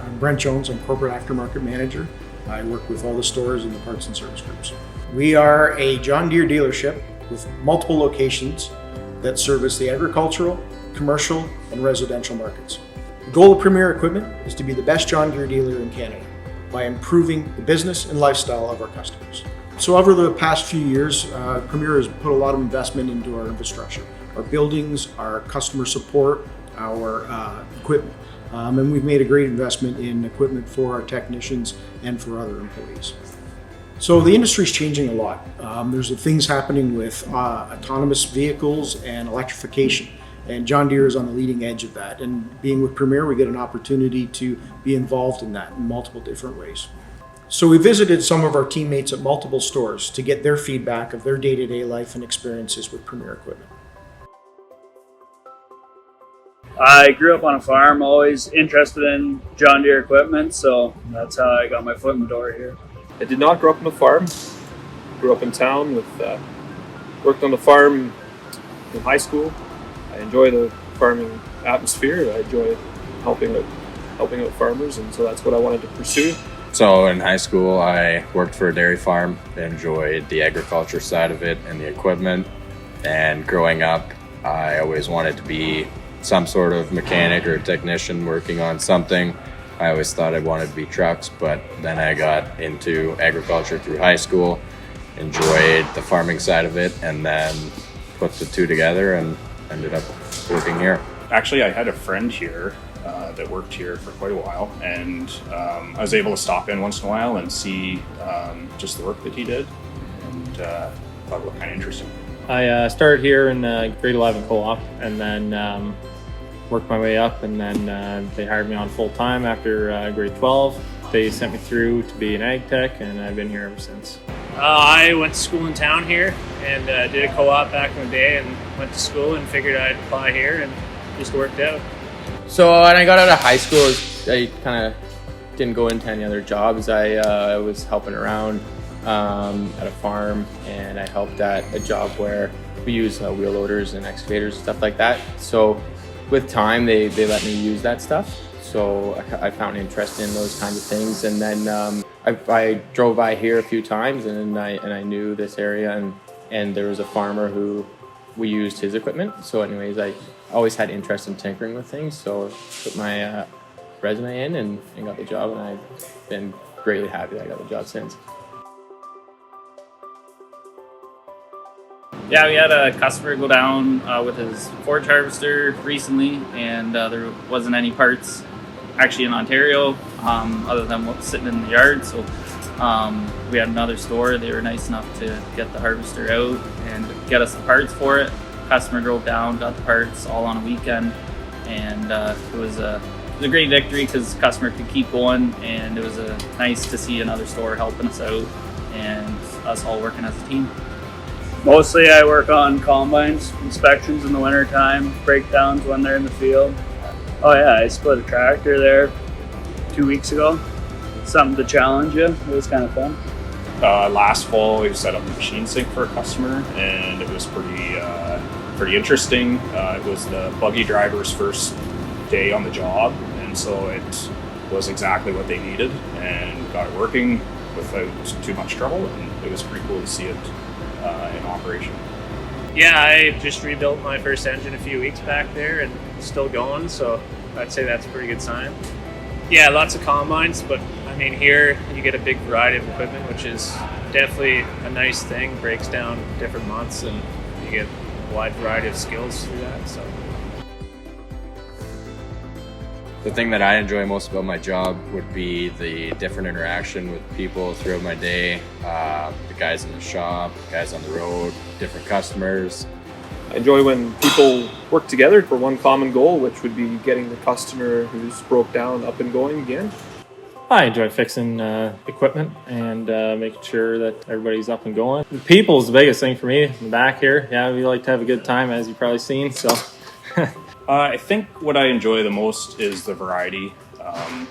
I'm Brent Jones. I'm Corporate Aftermarket Manager. I work with all the stores in the parts and service groups. We are a John Deere dealership with multiple locations that service the agricultural, commercial, and residential markets. The goal of Premier Equipment is to be the best John Deere dealer in Canada by improving the business and lifestyle of our customers. So over the past few years, Premier has put a lot of investment into our infrastructure, our buildings, our customer support, our equipment. And we've made a great investment in equipment for our technicians and for other employees. So the industry's changing a lot. There's things happening with autonomous vehicles and electrification, and John Deere is on the leading edge of that. And being with Premier, we get an opportunity to be involved in that in multiple different ways. So we visited some of our teammates at multiple stores to get their feedback of their day-to-day life and experiences with Premier Equipment. I grew up on a farm, always interested in John Deere equipment, so that's how I got my foot in the door here. I did not grow up on a farm. Grew up in town worked on the farm in high school. I enjoy the farming atmosphere. I enjoy helping out farmers, and so that's what I wanted to pursue. So in high school, I worked for a dairy farm, enjoyed the agriculture side of it and the equipment. And growing up, I always wanted to be some sort of mechanic or technician working on something. I always thought I wanted to be trucks, but then I got into agriculture through high school, enjoyed the farming side of it, and then put the two together and ended up working here. Actually, I had a friend here that worked here for quite a while, and I was able to stop in once in a while and see just the work that he did, and thought it looked kind of interesting. I started here in grade 11 co-op, and then worked my way up, and then they hired me on full time after grade 12. They sent me through to be an ag tech, and I've been here ever since. I went to school in town here and did a co-op back in the day, and went to school and figured I'd apply here, and just worked out. So when I got out of high school, I kind of didn't go into any other jobs. I was helping around at a farm, and I helped at a job where we use wheel loaders and excavators and stuff like that. So with time, they let me use that stuff. So I found interest in those kinds of things, and then I drove by here a few times, and I knew this area, and there was a farmer who we used his equipment. So anyways, I always had interest in tinkering with things, so put my resume in and got the job, and I've been greatly happy that I got the job since. Yeah, we had a customer go down with his forage harvester recently, and there wasn't any parts actually in Ontario other than what's sitting in the yard. So we had another store. They were nice enough to get the harvester out and get us the parts for it. Customer drove down, got the parts all on a weekend, and it was a great victory because the customer could keep going, and it was nice to see another store helping us out and us all working as a team. Mostly I work on combines, inspections in the winter time, breakdowns when they're in the field. Oh yeah, I split a tractor there 2 weeks ago. Something to challenge you. It was kind of fun. Last fall, we set up a machine sync for a customer, and it was pretty interesting. It was the buggy driver's first day on the job, and so it was exactly what they needed, and got it working without too much trouble, and it was pretty cool to see it in operation. Yeah, I just rebuilt my first engine a few weeks back there, and it's still going, so I'd say that's a pretty good sign. Yeah, lots of combines, but I mean here you get a big variety of equipment, which is definitely a nice thing. Breaks down different months, and you get a wide variety of skills through that. So The thing that I enjoy most about my job would be the different interaction with people throughout my day. The guys in the shop, guys on the road, different customers. I enjoy when people work together for one common goal, which would be getting the customer who's broke down up and going again. I enjoy fixing equipment and making sure that everybody's up and going. The people is the biggest thing for me in the back here. Yeah, we like to have a good time, as you've probably seen. So, I think what I enjoy the most is the variety.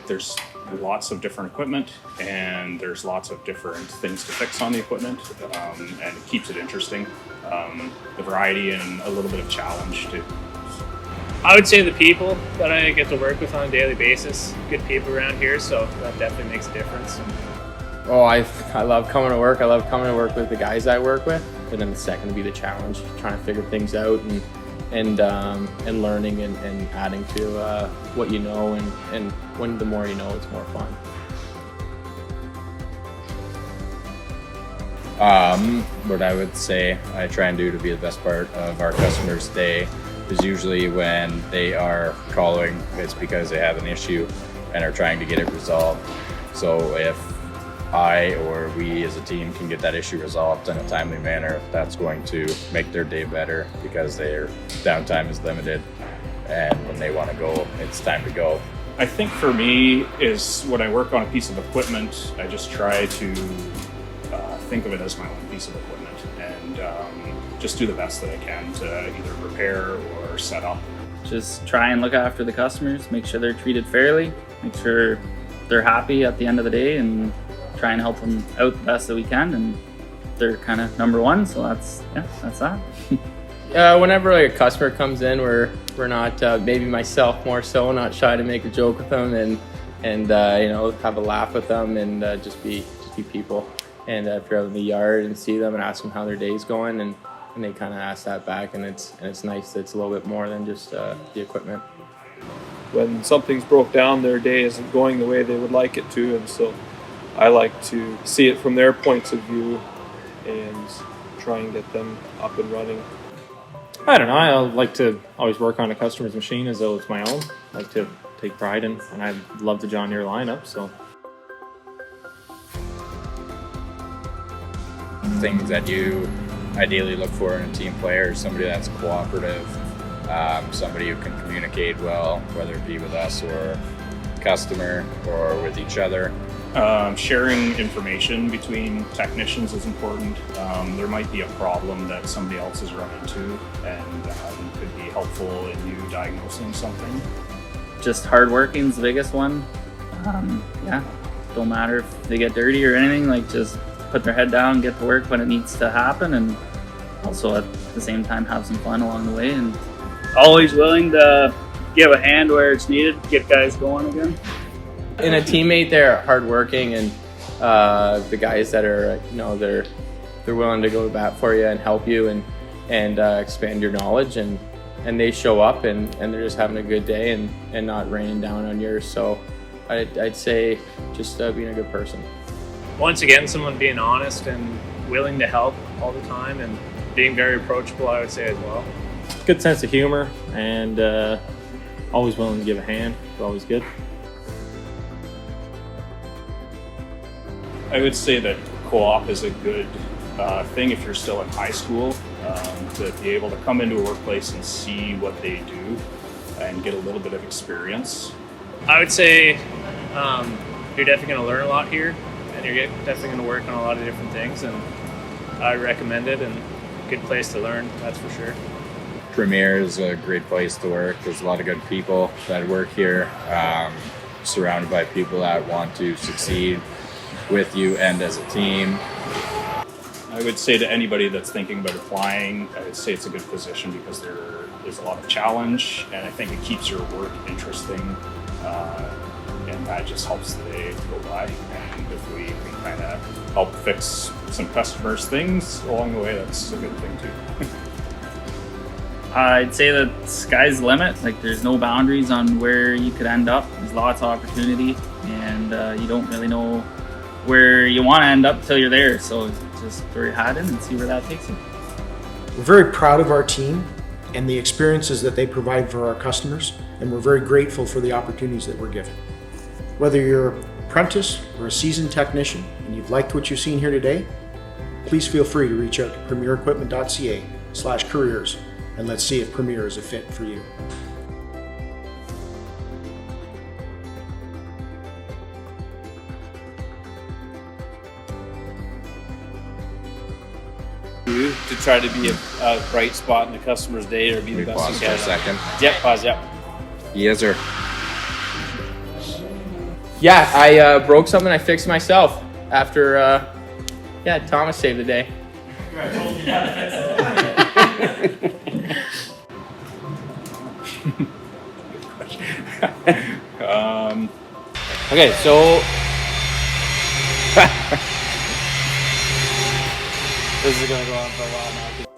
There's lots of different equipment, and there's lots of different things to fix on the equipment, and it keeps it interesting. The variety and a little bit of challenge too. I would say the people that I get to work with on a daily basis, good people around here, so that definitely makes a difference. Oh, I love coming to work. I love coming to work with the guys I work with. And then the second would be the challenge, trying to figure things out and learning and adding to what you know. And when the more you know, it's more fun. What I would say I try and do to be the best part of our customers' day is usually when they are calling, it's because they have an issue and are trying to get it resolved. So if I or we as a team can get that issue resolved in a timely manner, that's going to make their day better because their downtime is limited, and when they want to go, it's time to go. I think for me is when I work on a piece of equipment, I just try to think of it as my own piece of equipment and just do the best that I can to either repair or set up. Just try and look after the customers, make sure they're treated fairly, make sure they're happy at the end of the day, and try and help them out the best that we can. And they're kind of number one, so that's that. Whenever like a customer comes in, we're not maybe myself more so, not shy to make a joke with them and have a laugh with them and just be people. And if you're out in the yard and see them and ask them how their day's going, and they kind of ask that back, and it's nice that it's a little bit more than just the equipment. When something's broke down, their day isn't going the way they would like it to, and so I like to see it from their points of view and try and get them up and running. I don't know. I like to always work on a customer's machine as though it's my own. I like to take pride in, and I love the John Deere lineup, so. Things that you ideally look for in a team player is somebody that's cooperative, somebody who can communicate well, whether it be with us or customer or with each other. Sharing information between technicians is important. There might be a problem that somebody else has run into and could be helpful in you diagnosing something. Just hardworking is the biggest one. Don't matter if they get dirty or anything, like just put their head down, get to work when it needs to happen, and also at the same time have some fun along the way. And always willing to give a hand where it's needed, get guys going again. In a teammate, they're hardworking, and the guys that are they're willing to go to bat for you and help you and expand your knowledge, and they show up and they're just having a good day and not raining down on yours. So I'd say just being a good person. Once again, someone being honest and willing to help all the time and being very approachable, I would say as well. Good sense of humor and always willing to give a hand. It's always good. I would say that co-op is a good thing if you're still in high school, to be able to come into a workplace and see what they do and get a little bit of experience. I would say you're definitely going to learn a lot here, and you're definitely going to work on a lot of different things, and I recommend it, and a good place to learn, that's for sure. Premier is a great place to work. There's a lot of good people that work here, surrounded by people that want to succeed with you and as a team. I would say to anybody that's thinking about applying, I would say it's a good position because there is a lot of challenge, and I think it keeps your work interesting, and that just helps the day go by. And if we can kind of help fix some customers' things along the way, that's a good thing too. I'd say that sky's the limit. Like, there's no boundaries on where you could end up. There's lots of opportunity, and you don't really know where you want to end up till you're there. So just throw your hat in and see where that takes you. We're very proud of our team and the experiences that they provide for our customers, and we're very grateful for the opportunities that we're given. Whether you're an apprentice or a seasoned technician and you've liked what you've seen here today, please feel free to reach out to premierequipment.ca/careers, and let's see if Premier is a fit for you. To try to be a bright spot in the customer's day or be the best Pause you for a can. second. Yep, pause, yep. Yes, sir. Yeah, I broke something I fixed myself after Thomas saved the day. Okay, so this is gonna go on for a while now.